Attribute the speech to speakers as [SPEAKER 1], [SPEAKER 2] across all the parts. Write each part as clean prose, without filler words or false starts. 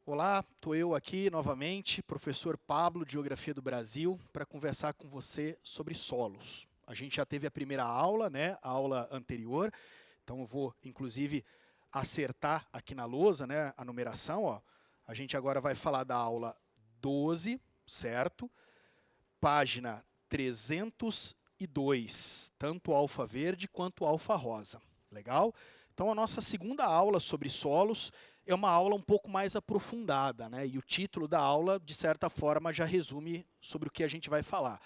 [SPEAKER 1] Olá, estou eu aqui novamente, professor Pablo de Geografia do Brasil, para conversar com você sobre solos. A gente já teve a primeira aula, né, a aula anterior, então eu vou, inclusive, acertar aqui na lousa, né, a numeração. Ó. A gente agora vai falar da aula 12, certo? Página 302, tanto alfa verde quanto alfa rosa. Legal? Então, a nossa segunda aula sobre solos é uma aula um pouco mais aprofundada, né? E o título da aula, de certa forma, já resume sobre o que a gente vai falar.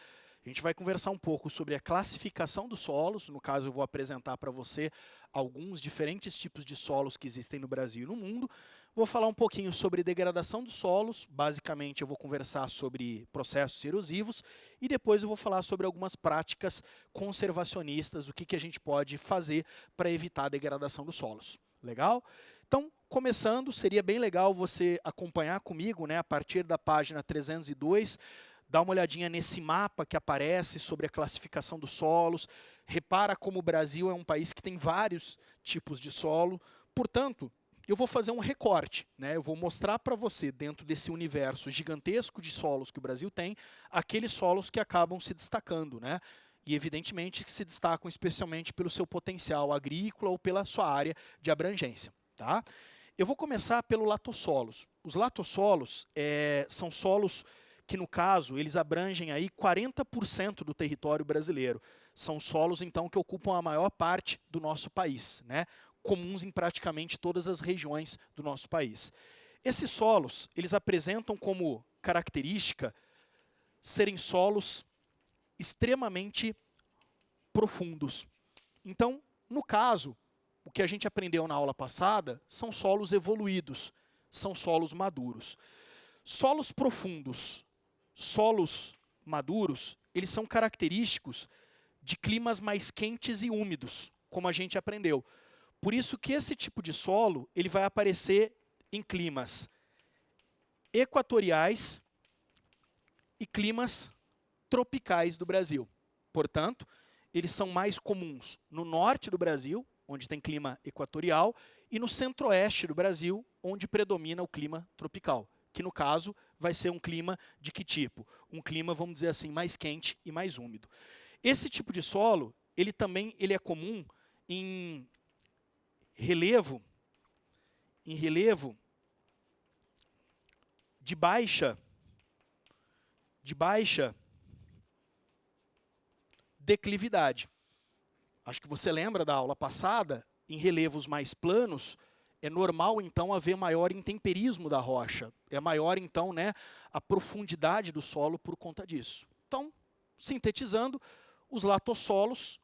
[SPEAKER 1] A gente vai conversar um pouco sobre a classificação dos solos. No caso, eu vou apresentar para você alguns diferentes tipos de solos que existem no Brasil e no mundo. Vou falar um pouquinho sobre degradação dos solos. Basicamente, eu vou conversar sobre processos erosivos. E depois eu vou falar sobre algumas práticas conservacionistas, o que a gente pode fazer para evitar a degradação dos solos. Legal? Então, começando, seria bem legal você acompanhar comigo, né, a partir da página 302, dá uma olhadinha nesse mapa que aparece sobre a classificação dos solos. Repara como o Brasil é um país que tem vários tipos de solo. Portanto, eu vou fazer um recorte, né? Eu vou mostrar para você, dentro desse universo gigantesco de solos que o Brasil tem, aqueles solos que acabam se destacando, né? E, evidentemente, que se destacam especialmente pelo seu potencial agrícola ou pela sua área de abrangência. Tá? Eu vou começar pelo latossolos. Os latossolos são solos que, no caso, eles abrangem aí 40% do território brasileiro. São solos, então, que ocupam a maior parte do nosso país, né? Comuns em praticamente todas as regiões do nosso país. Esses solos, eles apresentam como característica serem solos extremamente profundos. Então, no caso, o que a gente aprendeu na aula passada são solos evoluídos, são solos maduros. Solos profundos, solos maduros, eles são característicos de climas mais quentes e úmidos, como a gente aprendeu. Por isso que esse tipo de solo ele vai aparecer em climas equatoriais e climas tropicais do Brasil. Portanto, eles são mais comuns no norte do Brasil, onde tem clima equatorial, e no centro-oeste do Brasil, onde predomina o clima tropical, que no caso vai ser um clima de que tipo? Um clima, vamos dizer assim, mais quente e mais úmido. Esse tipo de solo, ele também é comum em relevo, em relevo de baixa declividade. Acho que você lembra da aula passada, em relevos mais planos, é normal, então, haver maior intemperismo da rocha. É maior, então, né, a profundidade do solo por conta disso. Então, sintetizando, os latossolos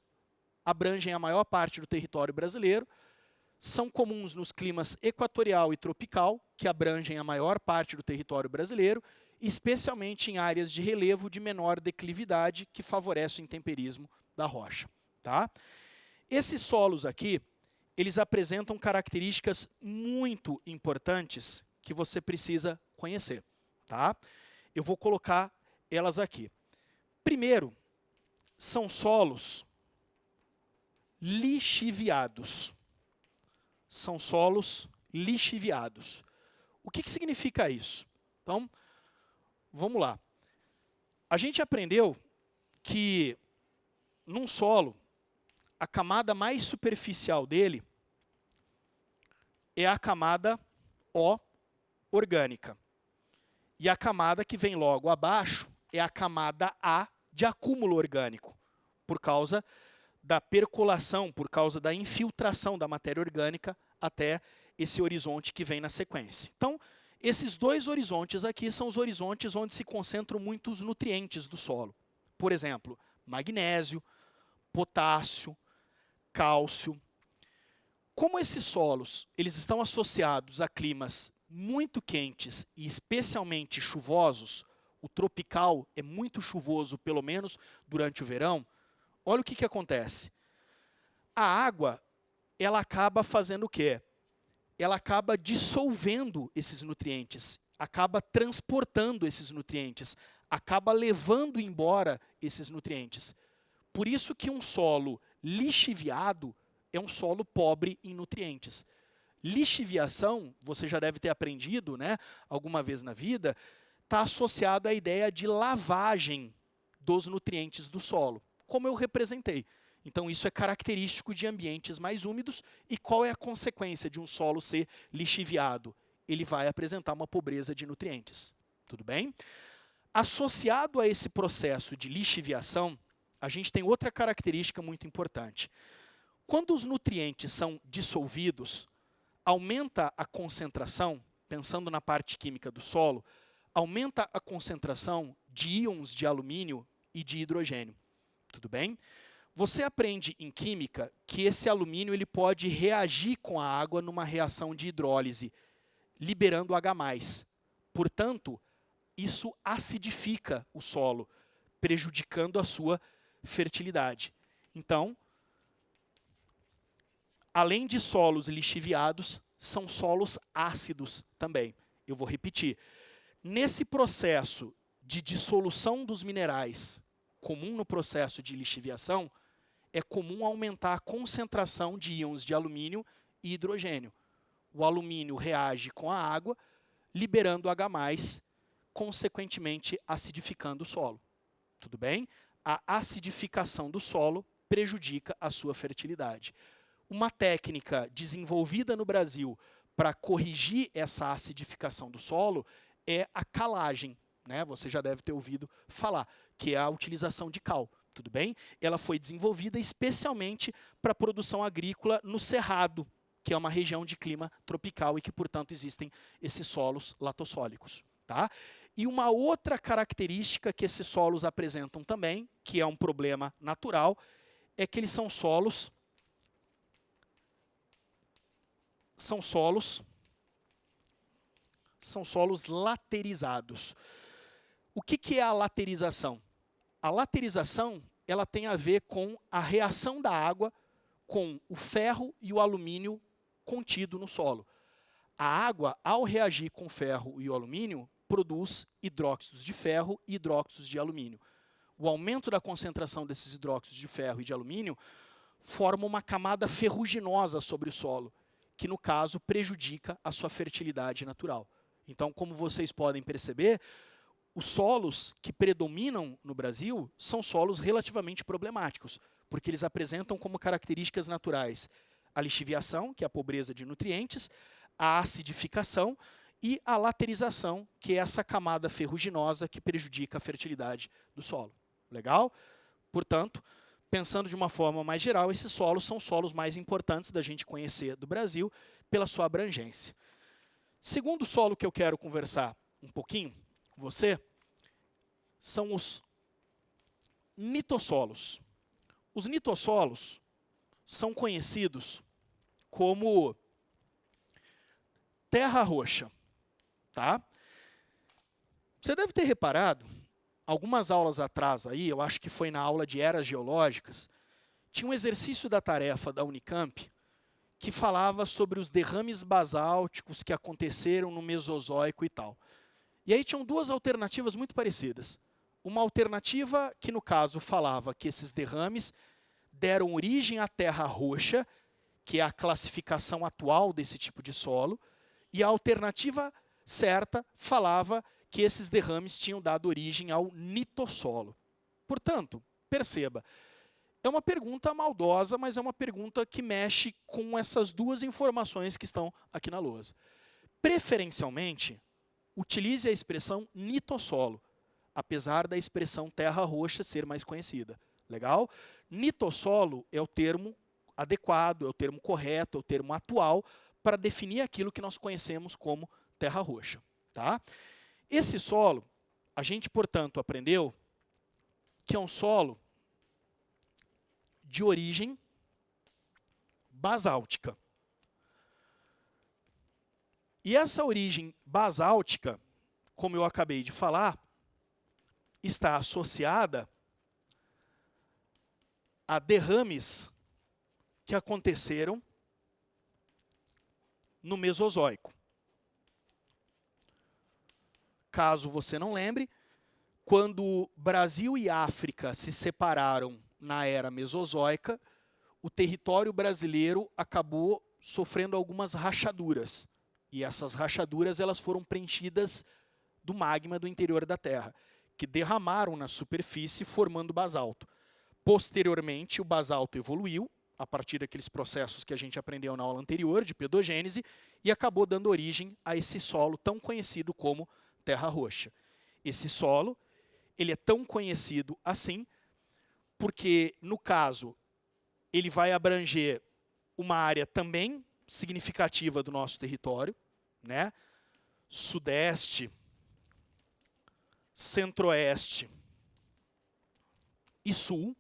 [SPEAKER 1] abrangem a maior parte do território brasileiro, são comuns nos climas equatorial e tropical, que abrangem a maior parte do território brasileiro, especialmente em áreas de relevo de menor declividade, que favorece o intemperismo da rocha. Tá? Esses solos aqui, eles apresentam características muito importantes que você precisa conhecer. Tá? Eu vou colocar elas aqui. Primeiro, são solos lixiviados. São solos lixiviados. O que significa isso? Então, vamos lá. A gente aprendeu que num solo, a camada mais superficial dele é a camada O orgânica. E a camada que vem logo abaixo é a camada A de acúmulo orgânico, por causa da percolação, por causa da infiltração da matéria orgânica até esse horizonte que vem na sequência. Então, esses dois horizontes aqui são os horizontes onde se concentram muitos nutrientes do solo. Por exemplo, magnésio, potássio, cálcio. Como esses solos eles estão associados a climas muito quentes e especialmente chuvosos, o tropical é muito chuvoso, pelo menos durante o verão, olha o que acontece. A água, ela acaba fazendo o quê? Ela acaba dissolvendo esses nutrientes, acaba transportando esses nutrientes, acaba levando embora esses nutrientes. Por isso que um solo lixiviado é um solo pobre em nutrientes. Lixiviação, você já deve ter aprendido, né, alguma vez na vida, está associado à ideia de lavagem dos nutrientes do solo, como eu representei. Então, isso é característico de ambientes mais úmidos. E qual é a consequência de um solo ser lixiviado? Ele vai apresentar uma pobreza de nutrientes. Tudo bem? Associado a esse processo de lixiviação, a gente tem outra característica muito importante. Quando os nutrientes são dissolvidos, aumenta a concentração, pensando na parte química do solo, aumenta a concentração de íons de alumínio e de hidrogênio. Tudo bem? Você aprende em química que esse alumínio ele pode reagir com a água numa reação de hidrólise, liberando H+. Portanto, isso acidifica o solo, prejudicando a sua fertilidade. Então, além de solos lixiviados, são solos ácidos também. Eu vou repetir. Nesse processo de dissolução dos minerais, comum no processo de lixiviação, é comum aumentar a concentração de íons de alumínio e hidrogênio. O alumínio reage com a água, liberando H+, consequentemente acidificando o solo. Tudo bem? A acidificação do solo prejudica a sua fertilidade. Uma técnica desenvolvida no Brasil para corrigir essa acidificação do solo é a calagem, né? Você já deve ter ouvido falar, que é a utilização de cal. Tudo bem? Ela foi desenvolvida especialmente para a produção agrícola no Cerrado, que é uma região de clima tropical e que, portanto, existem esses solos latossólicos. Tá? E uma outra característica que esses solos apresentam também, que é um problema natural, é que eles são solos laterizados. O que é a laterização? A laterização ela tem a ver com a reação da água com o ferro e o alumínio contido no solo. A água, ao reagir com o ferro e o alumínio, produz hidróxidos de ferro e hidróxidos de alumínio. O aumento da concentração desses hidróxidos de ferro e de alumínio forma uma camada ferruginosa sobre o solo, que no caso prejudica a sua fertilidade natural. Então, como vocês podem perceber, os solos que predominam no Brasil são solos relativamente problemáticos, porque eles apresentam como características naturais a lixiviação, que é a pobreza de nutrientes, a acidificação e a laterização, que é essa camada ferruginosa que prejudica a fertilidade do solo. Legal? Portanto, pensando de uma forma mais geral, esses solos são os solos mais importantes da gente conhecer do Brasil pela sua abrangência. Segundo solo que eu quero conversar um pouquinho com você, são os nitossolos. Os nitossolos são conhecidos como terra roxa. Tá? Você deve ter reparado, algumas aulas atrás, aí, eu acho que foi na aula de eras geológicas, tinha um exercício da tarefa da Unicamp que falava sobre os derrames basálticos que aconteceram no Mesozoico e tal. E aí tinham duas alternativas muito parecidas. Uma alternativa que, no caso, falava que esses derrames deram origem à terra roxa, que é a classificação atual desse tipo de solo, e a alternativa certa falava que esses derrames tinham dado origem ao nitossolo. Portanto, perceba, é uma pergunta maldosa, mas é uma pergunta que mexe com essas duas informações que estão aqui na lousa. Preferencialmente, utilize a expressão nitossolo, apesar da expressão terra roxa ser mais conhecida. Legal? Nitossolo é o termo adequado, é o termo correto, é o termo atual para definir aquilo que nós conhecemos como terra roxa. Tá? Esse solo, a gente, portanto, aprendeu que é um solo de origem basáltica. E essa origem basáltica, como eu acabei de falar, está associada a derrames que aconteceram no Mesozoico. Caso você não lembre, quando Brasil e África se separaram na era Mesozoica, o território brasileiro acabou sofrendo algumas rachaduras. E essas rachaduras elas foram preenchidas do magma do interior da Terra, que derramaram na superfície formando basalto. Posteriormente, o basalto evoluiu, a partir daqueles processos que a gente aprendeu na aula anterior, de pedogênese, e acabou dando origem a esse solo tão conhecido como terra roxa. Esse solo, ele é tão conhecido assim, porque, no caso, ele vai abranger uma área também significativa do nosso território, né? Sudeste, centro-oeste e sul,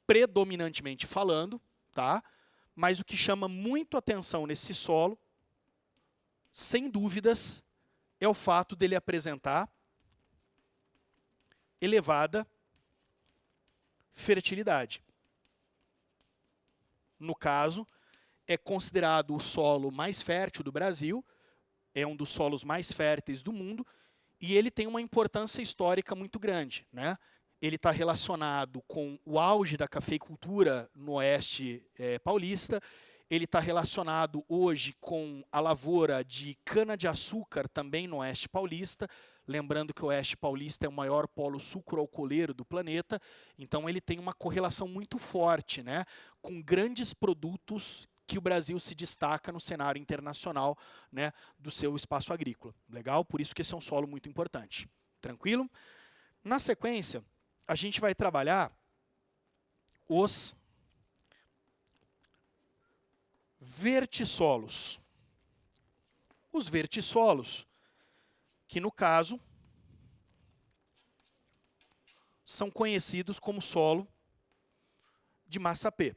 [SPEAKER 1] predominantemente falando, tá? Mas o que chama muito atenção nesse solo, sem dúvidas, é o fato dele apresentar elevada fertilidade. No caso, é considerado o solo mais fértil do Brasil, é um dos solos mais férteis do mundo, e ele tem uma importância histórica muito grande, né? Ele está relacionado com o auge da cafeicultura no oeste paulista, ele está relacionado hoje com a lavoura de cana-de-açúcar também no oeste paulista, lembrando que o oeste paulista é o maior polo sucroalcooleiro do planeta, então ele tem uma correlação muito forte, né, com grandes produtos que o Brasil se destaca no cenário internacional, né, do seu espaço agrícola. Legal? Por isso que esse é um solo muito importante. Tranquilo? Na sequência, a gente vai trabalhar os vertissolos. Os vertissolos, que no caso são conhecidos como solo de massapê.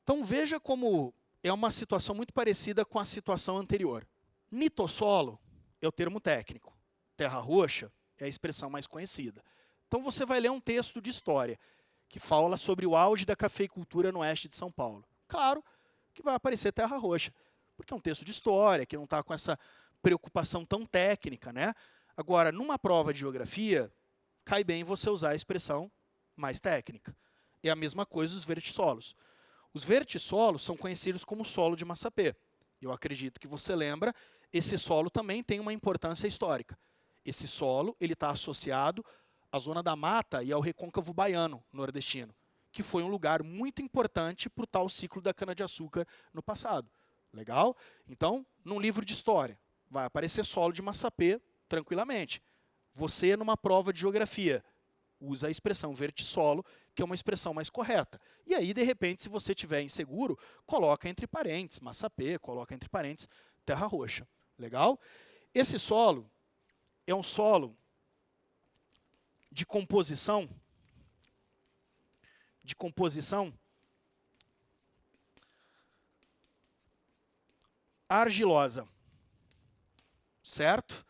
[SPEAKER 1] Então veja como é uma situação muito parecida com a situação anterior. Nitossolo é o termo técnico, terra roxa é a expressão mais conhecida. Então você vai ler um texto de história que fala sobre o auge da cafeicultura no oeste de São Paulo. Claro que vai aparecer terra roxa, porque é um texto de história, que não está com essa preocupação tão técnica, né? Agora, numa prova de geografia, cai bem você usar a expressão mais técnica. É a mesma coisa os vertissolos. Os vertissolos são conhecidos como solo de massapê. Eu acredito que você lembra, esse solo também tem uma importância histórica. Esse solo ele está associado à zona da mata e ao recôncavo baiano nordestino, que foi um lugar muito importante para o tal ciclo da cana-de-açúcar no passado. Legal? Então, num livro de história, vai aparecer solo de massapê tranquilamente. Você, numa prova de geografia, usa a expressão vertissolo, que é uma expressão mais correta. E aí, de repente, se você estiver inseguro, coloca entre parênteses massapê, coloca entre parênteses terra roxa. Legal? Esse solo é um solo de composição argilosa, certo?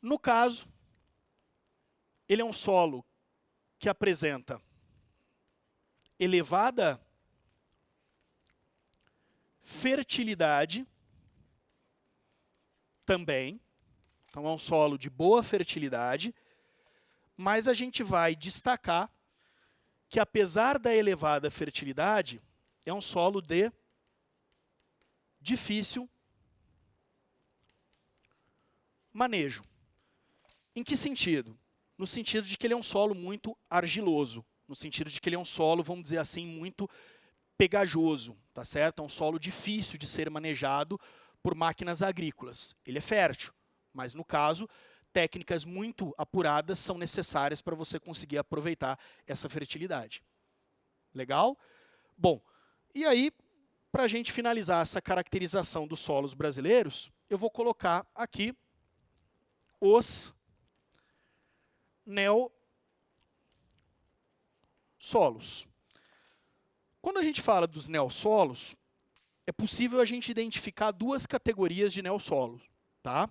[SPEAKER 1] No caso, ele é um solo que apresenta elevada fertilidade também, então é um solo de boa fertilidade, mas a gente vai destacar que, apesar da elevada fertilidade, é um solo de difícil manejo. Em que sentido? No sentido de que ele é um solo muito argiloso, no sentido de que ele é um solo, vamos dizer assim, muito pegajoso, tá certo? É um solo difícil de ser manejado por máquinas agrícolas. Ele é fértil, mas no caso, técnicas muito apuradas são necessárias para você conseguir aproveitar essa fertilidade. Legal? Bom, e aí, para a gente finalizar essa caracterização dos solos brasileiros, eu vou colocar aqui os neossolos. Quando a gente fala dos neossolos, é possível a gente identificar duas categorias de neossolos, tá?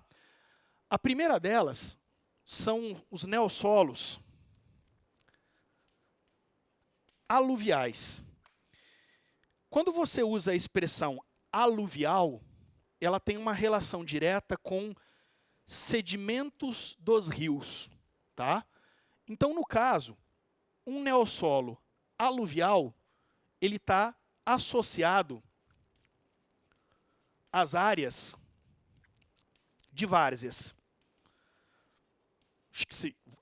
[SPEAKER 1] A primeira delas são os neossolos aluviais. Quando você usa a expressão aluvial, ela tem uma relação direta com sedimentos dos rios, tá? Então, no caso, um neossolo aluvial, ele está associado às áreas de várzeas.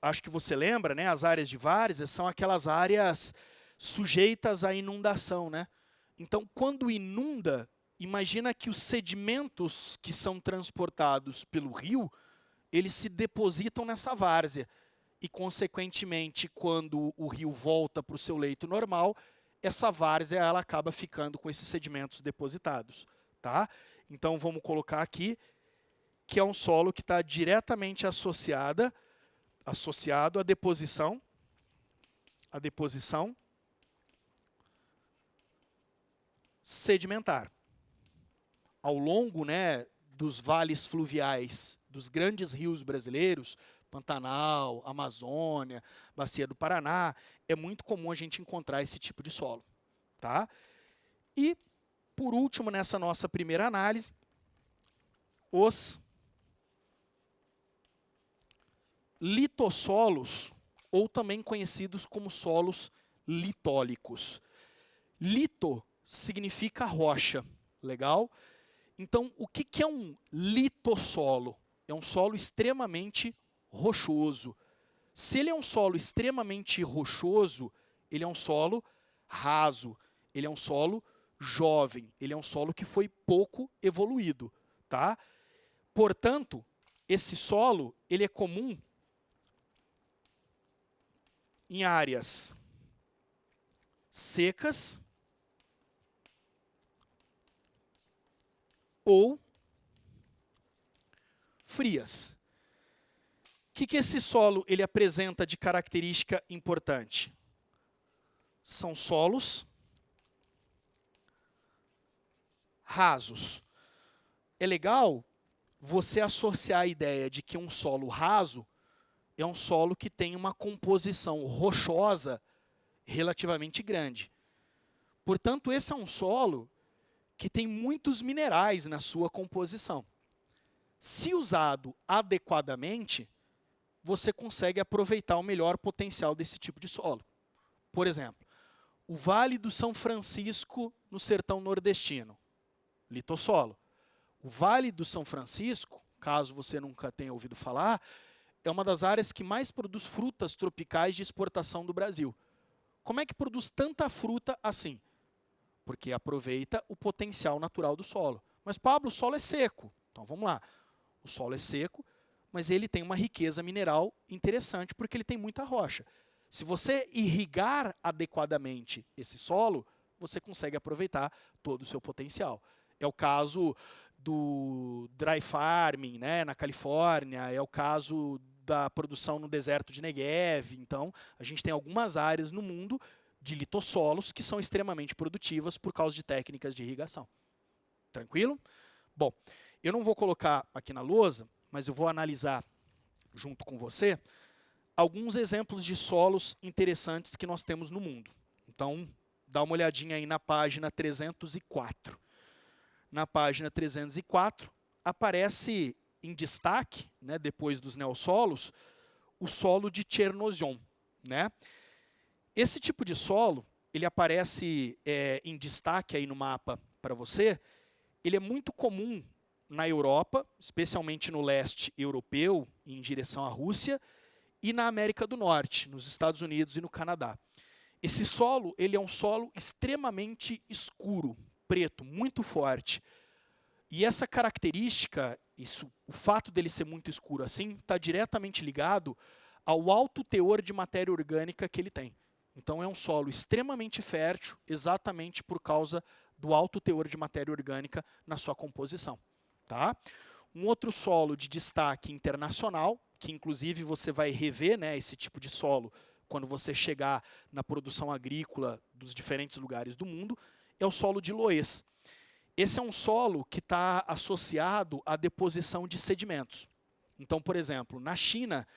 [SPEAKER 1] Acho que você lembra, né? As áreas de várzeas são aquelas áreas sujeitas à inundação, né? Então, quando inunda, imagina que os sedimentos que são transportados pelo rio, eles se depositam nessa várzea. E, consequentemente, quando o rio volta para o seu leito normal, essa várzea ela acaba ficando com esses sedimentos depositados. Tá? Então, vamos colocar aqui que é um solo que está diretamente associado à deposição sedimentar. Ao longo, né, dos vales fluviais dos grandes rios brasileiros, Pantanal, Amazônia, Bacia do Paraná, é muito comum a gente encontrar esse tipo de solo. Tá? E, por último, nessa nossa primeira análise, os litossolos, ou também conhecidos como solos litólicos. Lito significa rocha, legal? Então, o que é um litossolo? É um solo extremamente rochoso. Se ele é um solo extremamente rochoso, ele é um solo raso, ele é um solo jovem, ele é um solo que foi pouco evoluído, tá? Portanto, esse solo, ele é comum em áreas secas ou frias. O que esse solo ele apresenta de característica importante? São solos rasos. É legal você associar a ideia de que um solo raso é um solo que tem uma composição rochosa relativamente grande. Portanto, esse é um solo que tem muitos minerais na sua composição. Se usado adequadamente, você consegue aproveitar o melhor potencial desse tipo de solo. Por exemplo, o Vale do São Francisco no sertão nordestino, litossolo. O Vale do São Francisco, caso você nunca tenha ouvido falar, é uma das áreas que mais produz frutas tropicais de exportação do Brasil. Como é que produz tanta fruta assim? Porque aproveita o potencial natural do solo. Mas, Pablo, o solo é seco. Então, vamos lá. O solo é seco, mas ele tem uma riqueza mineral interessante, porque ele tem muita rocha. Se você irrigar adequadamente esse solo, você consegue aproveitar todo o seu potencial. É o caso do dry farming, né, na Califórnia, é o caso da produção no deserto de Negev. Então, a gente tem algumas áreas no mundo de litossolos que são extremamente produtivas por causa de técnicas de irrigação. Tranquilo? Bom, eu não vou colocar aqui na lousa, mas eu vou analisar junto com você alguns exemplos de solos interessantes que nós temos no mundo. Então, dá uma olhadinha aí na página 304. Na página 304, aparece em destaque, né, depois dos neossolos, o solo de Chernozem, né? Esse tipo de solo, ele aparece em destaque aí no mapa para você, ele é muito comum na Europa, especialmente no leste europeu, em direção à Rússia, e na América do Norte, nos Estados Unidos e no Canadá. Esse solo, ele é um solo extremamente escuro, preto, muito forte. E essa característica, o fato dele ser muito escuro assim, está diretamente ligado ao alto teor de matéria orgânica que ele tem. Então, é um solo extremamente fértil, exatamente por causa do alto teor de matéria orgânica na sua composição. Tá? Um outro solo de destaque internacional, que inclusive você vai rever, né, esse tipo de solo quando você chegar na produção agrícola dos diferentes lugares do mundo, é o solo de Loess. Esse é um solo que está associado à deposição de sedimentos. Então, por exemplo, na China,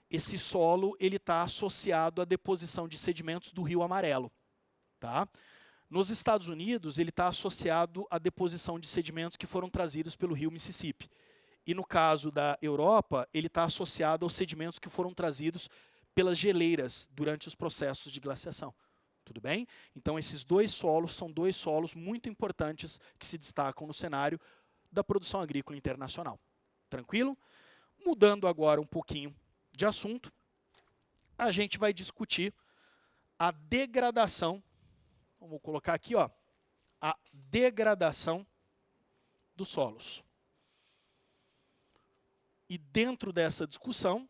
[SPEAKER 1] esse solo está associado à deposição de sedimentos do Rio Amarelo. Tá? Nos Estados Unidos, ele está associado à deposição de sedimentos que foram trazidos pelo Rio Mississippi. E no caso da Europa, ele está associado aos sedimentos que foram trazidos pelas geleiras durante os processos de glaciação. Tudo bem? Então, esses dois solos são dois solos muito importantes que se destacam no cenário da produção agrícola internacional. Tranquilo? Mudando agora um pouquinho de assunto, a gente vai discutir a degradação, vamos colocar aqui, ó, a degradação dos solos. E dentro dessa discussão,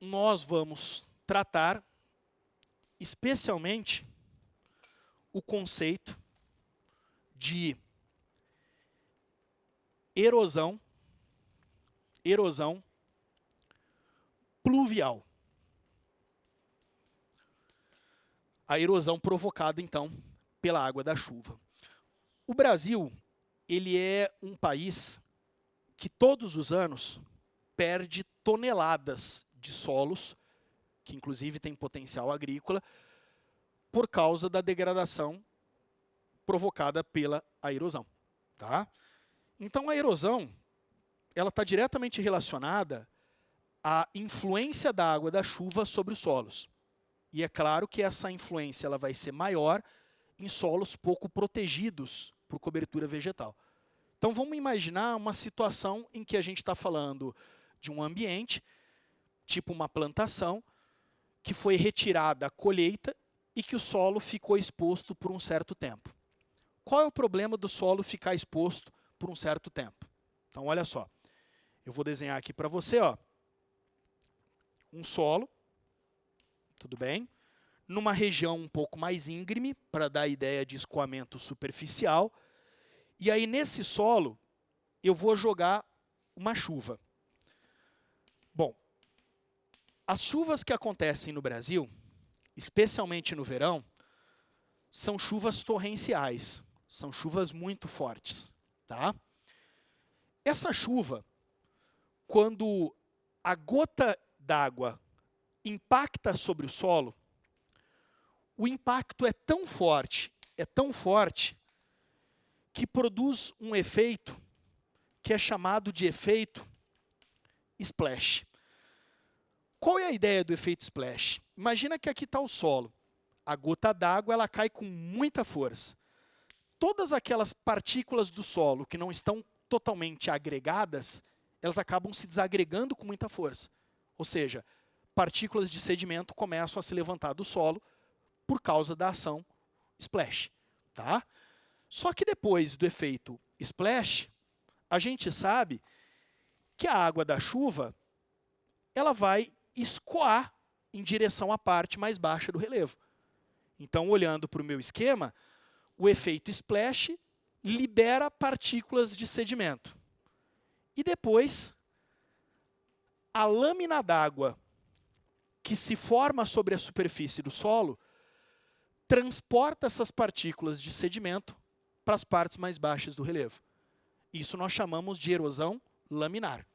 [SPEAKER 1] nós vamos tratar especialmente o conceito de erosão pluvial. A erosão provocada, então, pela água da chuva. O Brasil, ele é um país que todos os anos perde toneladas de solos, que inclusive tem potencial agrícola, por causa da degradação provocada pela erosão. Tá? Então, a erosão ela está diretamente relacionada à influência da água da chuva sobre os solos. E é claro que essa influência ela vai ser maior em solos pouco protegidos por cobertura vegetal. Então, vamos imaginar uma situação em que a gente está falando de um ambiente, tipo uma plantação, que foi retirada a colheita e que o solo ficou exposto por um certo tempo. Qual é o problema do solo ficar exposto por um certo tempo? Então, olha só. Eu vou desenhar aqui para você, ó, um solo, tudo bem? Numa região um pouco mais íngreme, para dar a ideia de escoamento superficial. E aí, nesse solo, eu vou jogar uma chuva. Bom, as chuvas que acontecem no Brasil, especialmente no verão, são chuvas torrenciais, são chuvas muito fortes. Tá? Essa chuva, quando a gota d'água impacta sobre o solo, o impacto é tão forte, que produz um efeito que é chamado de efeito splash. Qual é a ideia do efeito splash? Imagina que aqui está o solo. A gota d'água ela cai com muita força. Todas aquelas partículas do solo que não estão totalmente agregadas, elas acabam se desagregando com muita força. Ou seja, partículas de sedimento começam a se levantar do solo por causa da ação splash. Tá? Só que depois do efeito splash, a gente sabe que a água da chuva ela vai escoar em direção à parte mais baixa do relevo. Então, olhando para o meu esquema, o efeito splash libera partículas de sedimento. E depois, a lâmina d'água que se forma sobre a superfície do solo transporta essas partículas de sedimento para as partes mais baixas do relevo. Isso nós chamamos de erosão laminar.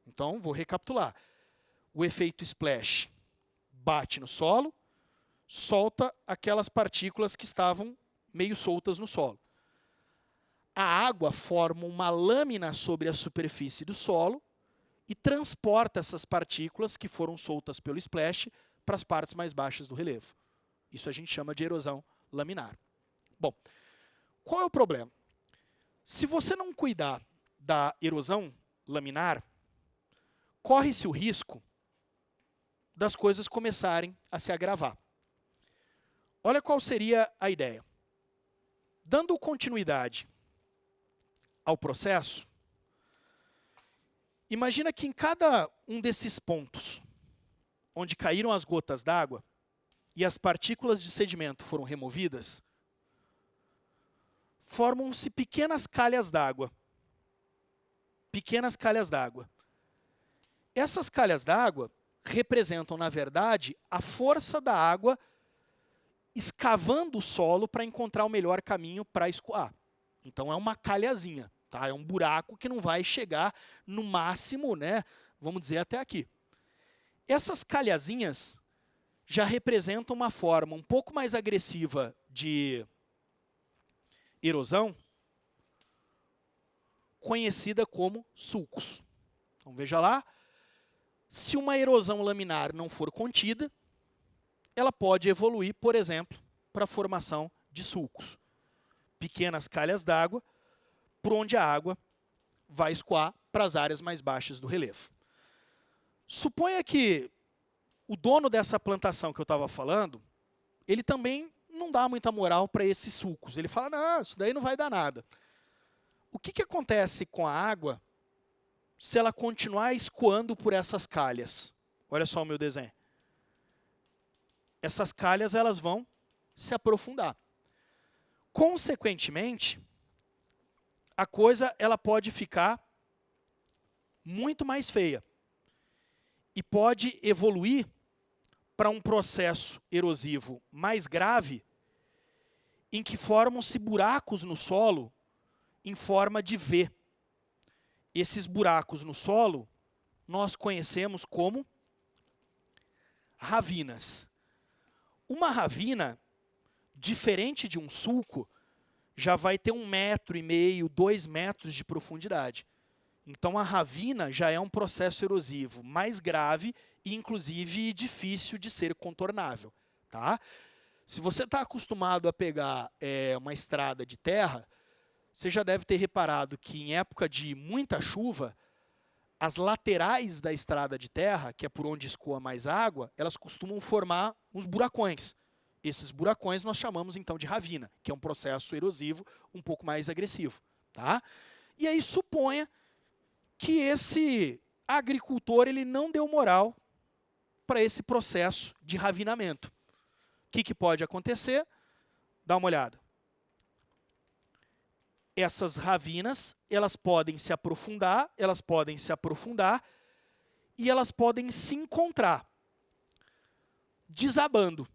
[SPEAKER 1] Então, vou recapitular. O efeito splash bate no solo, solta aquelas partículas que estavam meio soltas no solo. A água forma uma lâmina sobre a superfície do solo e transporta essas partículas que foram soltas pelo splash para as partes mais baixas do relevo. Isso a gente chama de erosão laminar. Bom, qual é o problema? Se você não cuidar da erosão laminar, corre-se o risco das coisas começarem a se agravar. Olha qual seria a ideia. Dando continuidade ao processo, imagina que em cada um desses pontos, onde caíram as gotas d'água e as partículas de sedimento foram removidas, formam-se pequenas calhas d'água. Pequenas calhas d'água. Essas calhas d'água representam, na verdade, a força da água escavando o solo para encontrar o melhor caminho para escoar. Então, é uma calhazinha, tá? É um buraco que não vai chegar no máximo, né? Vamos dizer, até aqui. Essas calhazinhas já representam uma forma um pouco mais agressiva de erosão, conhecida como sulcos. Então, veja lá. Se uma erosão laminar não for contida, ela pode evoluir, por exemplo, para a formação de sulcos. Pequenas calhas d'água, por onde a água vai escoar para as áreas mais baixas do relevo. Suponha que o dono dessa plantação que eu estava falando, ele também não dá muita moral para esses sulcos. Ele fala, não, isso daí não vai dar nada. O que acontece com a água se ela continuar escoando por essas calhas? Olha só o meu desenho. Essas calhas elas vão se aprofundar. Consequentemente, a coisa ela pode ficar muito mais feia. E pode evoluir para um processo erosivo mais grave, em que formam-se buracos no solo em forma de V. Esses buracos no solo nós conhecemos como ravinas. Uma ravina, diferente de um sulco, já vai ter 1,5 metro, 2 metros de profundidade. Então a ravina já é um processo erosivo mais grave e inclusive difícil de ser contornável. Tá? Se você está acostumado a pegar uma estrada de terra, você já deve ter reparado que em época de muita chuva, as laterais da estrada de terra, que é por onde escoa mais água, elas costumam formar uns buracões. Esses buracões nós chamamos então de ravina, que é um processo erosivo um pouco mais agressivo. Tá? E aí suponha que esse agricultor ele não deu moral para esse processo de ravinamento. O que pode acontecer? Dá uma olhada. Essas ravinas, elas podem se aprofundar e elas podem se encontrar, desabando.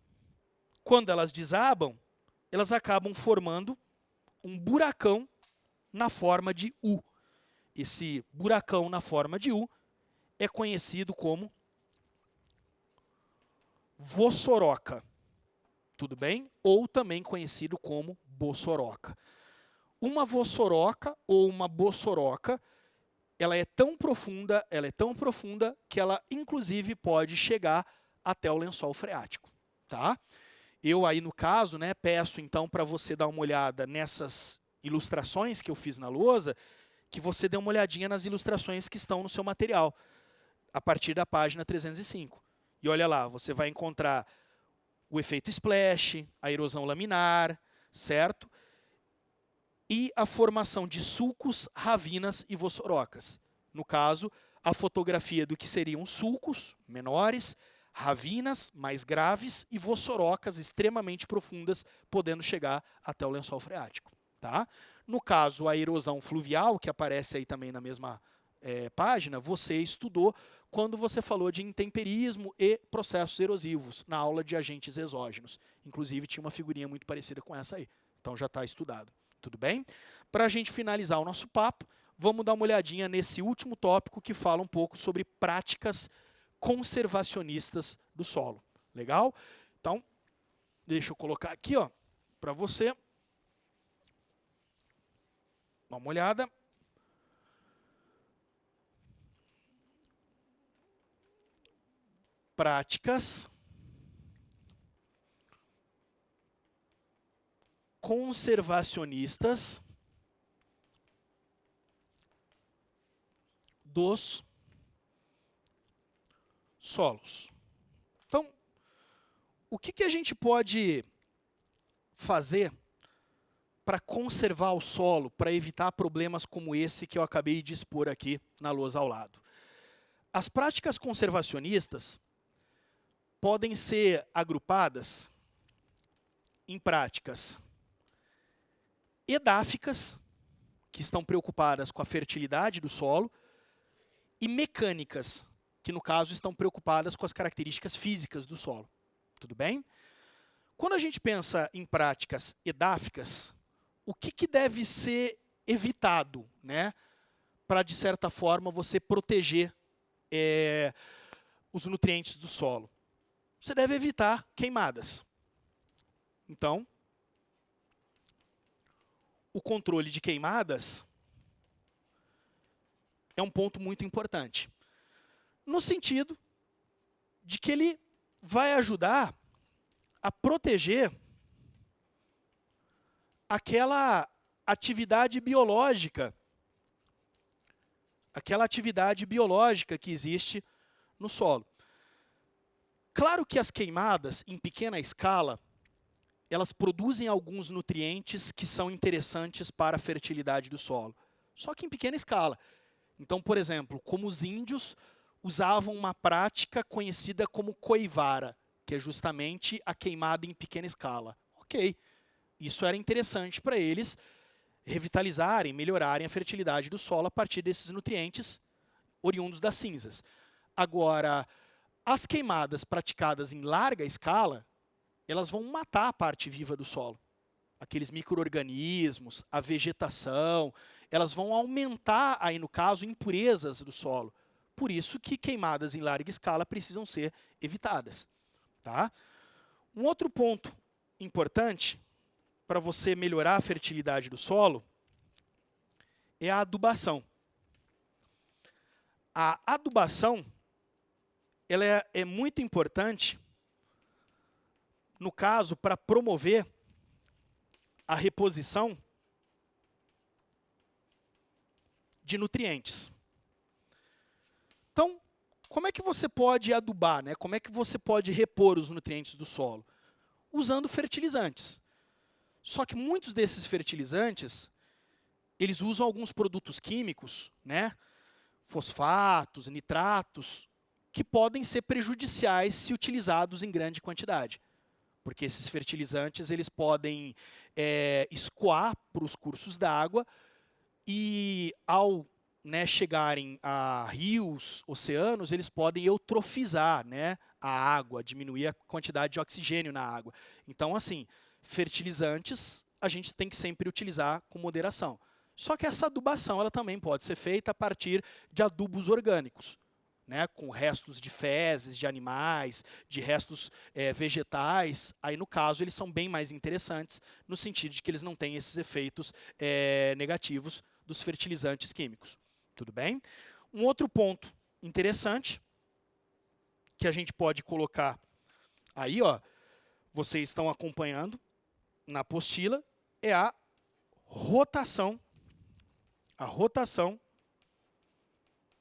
[SPEAKER 1] Quando elas desabam, elas acabam formando um buracão na forma de U. Esse buracão na forma de U é conhecido como vossoroca. Tudo bem? Ou também conhecido como bossoroca. Uma vossoroca ou uma bossoroca, ela é tão profunda que ela inclusive pode chegar até o lençol freático. Tá? Eu aí no caso, né, peço então para você dar uma olhada nessas ilustrações que eu fiz na lousa, que você dê uma olhadinha nas ilustrações que estão no seu material, a partir da página 305. E olha lá, você vai encontrar o efeito splash, a erosão laminar, certo? E a formação de sulcos, ravinas e vossorocas. No caso, a fotografia do que seriam sulcos menores, ravinas mais graves e vossorocas extremamente profundas, podendo chegar até o lençol freático. Tá? No caso, a erosão fluvial, que aparece aí também na mesma página, você estudou quando você falou de intemperismo e processos erosivos, na aula de agentes exógenos. Inclusive, tinha uma figurinha muito parecida com essa aí. Então, já está estudado. Tudo bem? Para a gente finalizar o nosso papo, vamos dar uma olhadinha nesse último tópico que fala um pouco sobre práticas conservacionistas do solo. Legal? Então, deixa eu colocar aqui para você. Dá uma olhada. Práticas conservacionistas dos solos. Então, o que a gente pode fazer para conservar o solo, para evitar problemas como esse que eu acabei de expor aqui na lousa ao lado? As práticas conservacionistas podem ser agrupadas em práticas edáficas, que estão preocupadas com a fertilidade do solo, e mecânicas, que no caso estão preocupadas com as características físicas do solo. Tudo bem? Quando a gente pensa em práticas edáficas, o que deve ser evitado, né, para, de certa forma, você proteger os nutrientes do solo? Você deve evitar queimadas. Então, o controle de queimadas é um ponto muito importante, no sentido de que ele vai ajudar a proteger aquela atividade biológica que existe no solo. Claro que as queimadas em pequena escala, elas produzem alguns nutrientes que são interessantes para a fertilidade do solo, só que em pequena escala. Então, por exemplo, como os índios usavam uma prática conhecida como coivara, que é justamente a queimada em pequena escala. Ok, isso era interessante para eles revitalizarem, melhorarem a fertilidade do solo a partir desses nutrientes oriundos das cinzas. Agora, as queimadas praticadas em larga escala, elas vão matar a parte viva do solo. Aqueles micro-organismos, a vegetação, elas vão aumentar, aí no caso, impurezas do solo. Por isso que queimadas em larga escala precisam ser evitadas. Tá? Um outro ponto importante para você melhorar a fertilidade do solo é a adubação. A adubação ela é muito importante, no caso, para promover a reposição de nutrientes. Então, como é que você pode adubar, né? Como é que você pode repor os nutrientes do solo? Usando fertilizantes. Só que muitos desses fertilizantes, eles usam alguns produtos químicos, né? Fosfatos, nitratos, que podem ser prejudiciais se utilizados em grande quantidade. Porque esses fertilizantes eles podem escoar para os cursos d'água e, ao chegarem a rios, oceanos, eles podem eutrofizar, né, a água, diminuir a quantidade de oxigênio na água. Então, assim, fertilizantes a gente tem que sempre utilizar com moderação. Só que essa adubação ela também pode ser feita a partir de adubos orgânicos, né, com restos de fezes, de animais, de restos vegetais. Aí, no caso, eles são bem mais interessantes, no sentido de que eles não têm esses efeitos negativos dos fertilizantes químicos. Tudo bem? Um outro ponto interessante que a gente pode colocar aí, ó, vocês estão acompanhando na apostila, é a rotação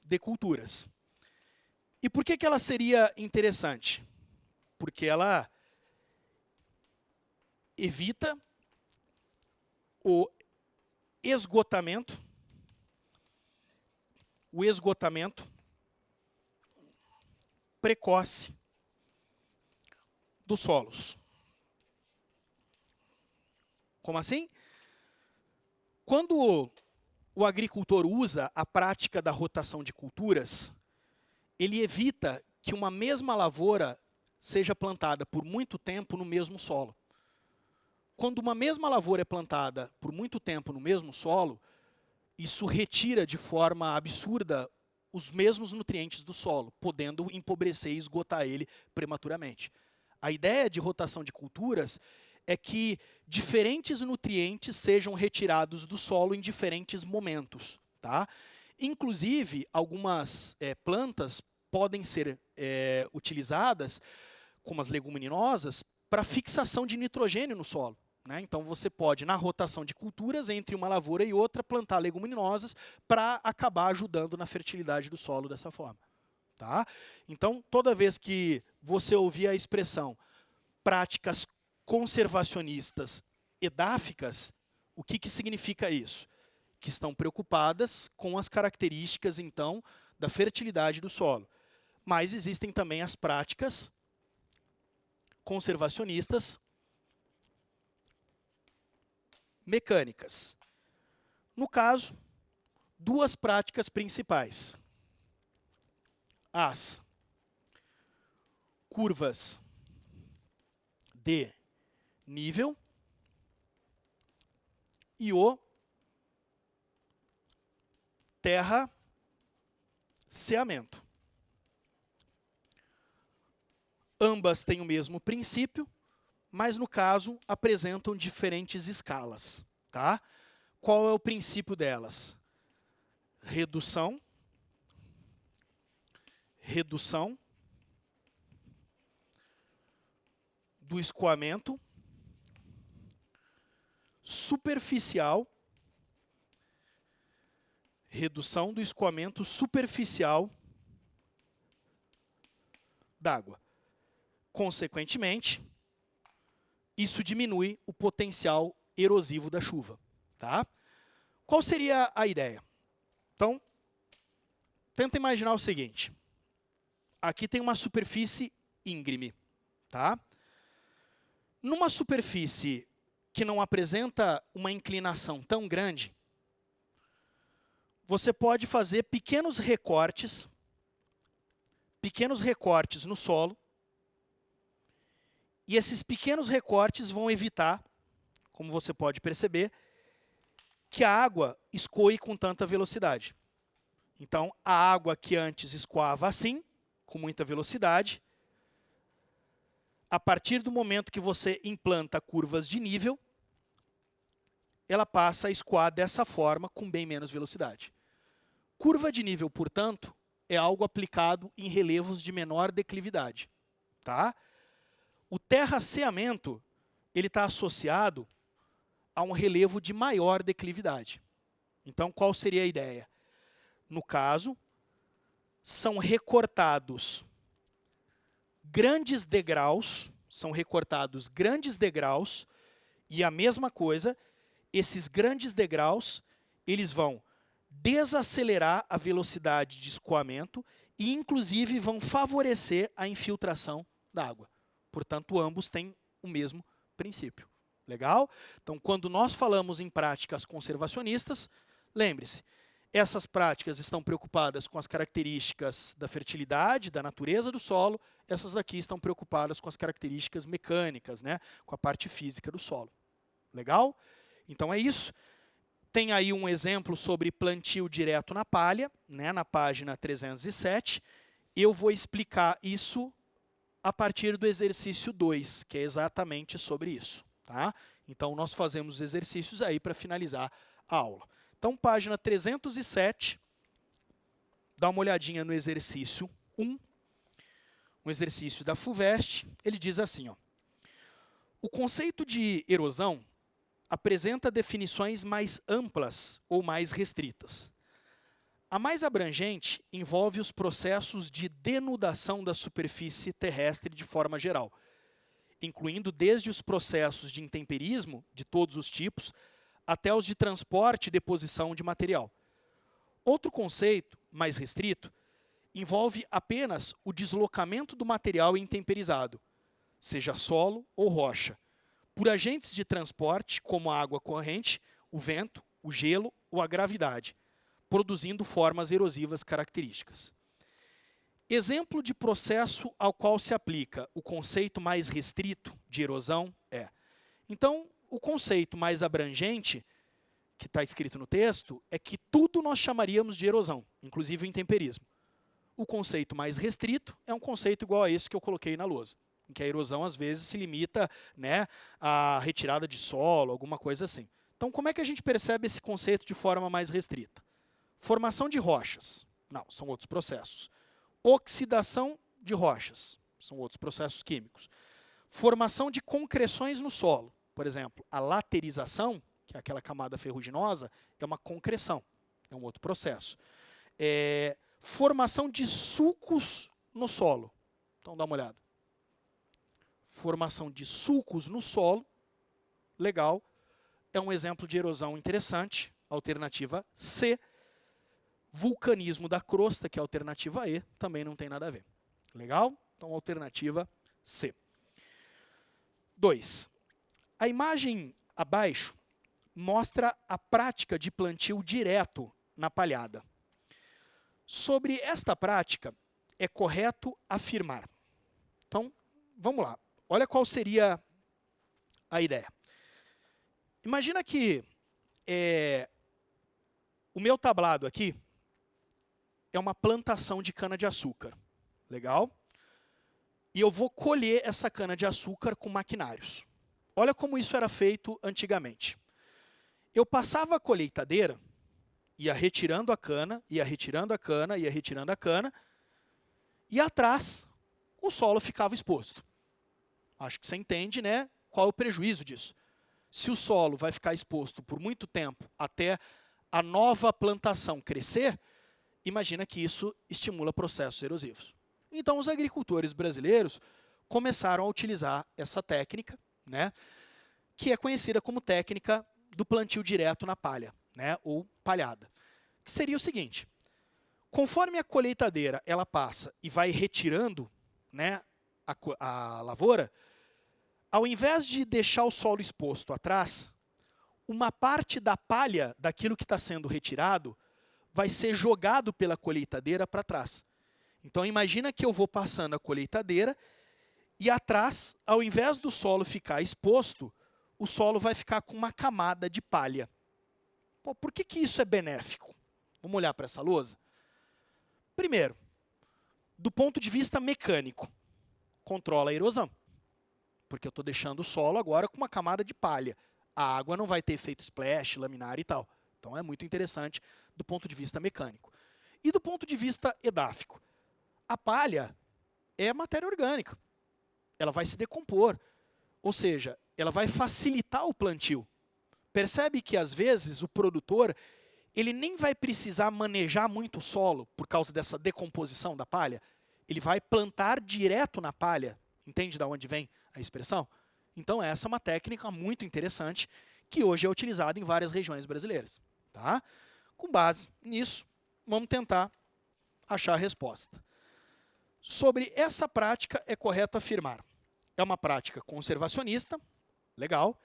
[SPEAKER 1] de culturas. E por que ela seria interessante? Porque ela evita o esgotamento precoce dos solos. Como assim? Quando o agricultor usa a prática da rotação de culturas, ele evita que uma mesma lavoura seja plantada por muito tempo no mesmo solo. Quando uma mesma lavoura é plantada por muito tempo no mesmo solo, isso retira de forma absurda os mesmos nutrientes do solo, podendo empobrecer e esgotar ele prematuramente. A ideia de rotação de culturas é que diferentes nutrientes sejam retirados do solo em diferentes momentos. Tá? Inclusive, algumas plantas podem ser utilizadas, como as leguminosas, para fixação de nitrogênio no solo. Né? Então, você pode, na rotação de culturas, entre uma lavoura e outra, plantar leguminosas para acabar ajudando na fertilidade do solo dessa forma. Tá? Então, toda vez que você ouvir a expressão práticas conservacionistas edáficas, o que significa isso? Que estão preocupadas com as características, então, da fertilidade do solo. Mas existem também as práticas conservacionistas mecânicas. No caso, duas práticas principais. As curvas de nível e o terraceamento. Ambas têm o mesmo princípio, mas, no caso, apresentam diferentes escalas. Tá? Qual é o princípio delas? Redução do escoamento superficial, redução do escoamento superficial d'água. Consequentemente, isso diminui o potencial erosivo da chuva, tá? Qual seria a ideia? Então, tenta imaginar o seguinte. Aqui tem uma superfície íngreme, tá? Numa superfície que não apresenta uma inclinação tão grande, você pode fazer pequenos recortes no solo, e esses pequenos recortes vão evitar, como você pode perceber, que a água escoe com tanta velocidade. Então, a água que antes escoava assim, com muita velocidade, a partir do momento que você implanta curvas de nível, ela passa a escoar dessa forma, com bem menos velocidade. Curva de nível, portanto, é algo aplicado em relevos de menor declividade, tá? O terraceamento, ele está associado a um relevo de maior declividade. Então, qual seria a ideia? No caso, são recortados grandes degraus, e a mesma coisa, esses grandes degraus, eles vão desacelerar a velocidade de escoamento e, inclusive, vão favorecer a infiltração da água. Portanto, ambos têm o mesmo princípio. Legal? Então, quando nós falamos em práticas conservacionistas, lembre-se, essas práticas estão preocupadas com as características da fertilidade, da natureza do solo, essas daqui estão preocupadas com as características mecânicas, né? Com a parte física do solo. Legal? Então é isso. Tem aí um exemplo sobre plantio direto na palha, né? Na página 307. Eu vou explicar isso a partir do exercício 2, que é exatamente sobre isso. Tá? Então, nós fazemos os exercícios aí para finalizar a aula. Então, página 307, dá uma olhadinha no exercício 1, um exercício da FUVEST. Ele diz assim, ó, o conceito de erosão apresenta definições mais amplas ou mais restritas. A mais abrangente envolve os processos de denudação da superfície terrestre de forma geral, incluindo desde os processos de intemperismo, de todos os tipos, até os de transporte e deposição de material. Outro conceito, mais restrito, envolve apenas o deslocamento do material intemperizado, seja solo ou rocha, por agentes de transporte, como a água corrente, o vento, o gelo ou a gravidade, produzindo formas erosivas características. Exemplo de processo ao qual se aplica o conceito mais restrito de erosão é... Então, o conceito mais abrangente, que está escrito no texto, é que tudo nós chamaríamos de erosão, inclusive o intemperismo. O conceito mais restrito é um conceito igual a esse que eu coloquei na lousa, em que a erosão, às vezes, se limita, né, à retirada de solo, alguma coisa assim. Então, como é que a gente percebe esse conceito de forma mais restrita? Formação de rochas. Não, são outros processos. Oxidação de rochas. São outros processos químicos. Formação de concreções no solo. Por exemplo, a laterização, que é aquela camada ferruginosa, é uma concreção. É um outro processo. Formação de sulcos no solo. Então, dá uma olhada. Formação de sulcos no solo. Legal. É um exemplo de erosão interessante. Alternativa C. Vulcanismo da crosta, que é a alternativa E, também não tem nada a ver. Legal? Então, alternativa C. 2. A imagem abaixo mostra a prática de plantio direto na palhada. Sobre esta prática, é correto afirmar. Então, vamos lá. Olha qual seria a ideia. Imagina que o meu tablado aqui é uma plantação de cana-de-açúcar. Legal? E eu vou colher essa cana-de-açúcar com maquinários. Olha como isso era feito antigamente. Eu passava a colheitadeira, ia retirando a cana, ia retirando a cana, ia retirando a cana, e atrás o solo ficava exposto. Acho que você entende, né, qual é o prejuízo disso. Se o solo vai ficar exposto por muito tempo até a nova plantação crescer, imagina que isso estimula processos erosivos. Então, os agricultores brasileiros começaram a utilizar essa técnica, né, que é conhecida como técnica do plantio direto na palha, né, ou palhada. Que seria o seguinte: conforme a colheitadeira ela passa e vai retirando, né, a lavoura, ao invés de deixar o solo exposto atrás, uma parte da palha daquilo que está sendo retirado vai ser jogado pela colheitadeira para trás. Então imagina que eu vou passando a colheitadeira e atrás, ao invés do solo ficar exposto, o solo vai ficar com uma camada de palha. Pô, por que isso é benéfico? Vamos olhar para essa lousa? Primeiro, do ponto de vista mecânico, controla a erosão. Porque eu estou deixando o solo agora com uma camada de palha. A água não vai ter efeito splash, laminar e tal. Então é muito interessante do ponto de vista mecânico. E do ponto de vista edáfico, a palha é matéria orgânica. Ela vai se decompor. Ou seja, ela vai facilitar o plantio. Percebe que às vezes o produtor ele nem vai precisar manejar muito o solo por causa dessa decomposição da palha. Ele vai plantar direto na palha. Entende de onde vem a expressão? Então essa é uma técnica muito interessante que hoje é utilizada em várias regiões brasileiras. Tá? Com base nisso, vamos tentar achar a resposta. Sobre essa prática, é correto afirmar: é uma prática conservacionista, legal,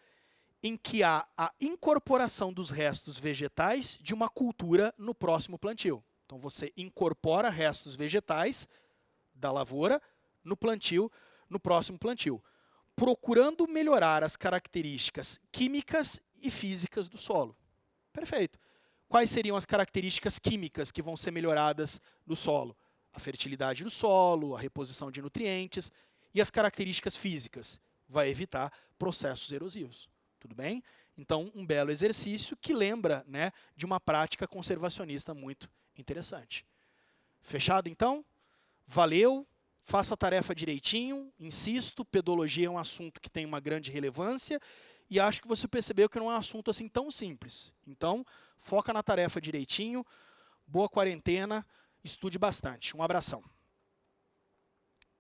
[SPEAKER 1] em que há a incorporação dos restos vegetais de uma cultura no próximo plantio. Então você incorpora restos vegetais da lavoura no plantio, no próximo plantio, procurando melhorar as características químicas e físicas do solo. Perfeito. Quais seriam as características químicas que vão ser melhoradas no solo? A fertilidade do solo, a reposição de nutrientes e as características físicas. Vai evitar processos erosivos. Tudo bem? Então, um belo exercício que lembra, né, de uma prática conservacionista muito interessante. Fechado, então? Valeu. Faça a tarefa direitinho, insisto, pedologia é um assunto que tem uma grande relevância e acho que você percebeu que não é um assunto assim tão simples. Então, foca na tarefa direitinho, boa quarentena, estude bastante. Um abração.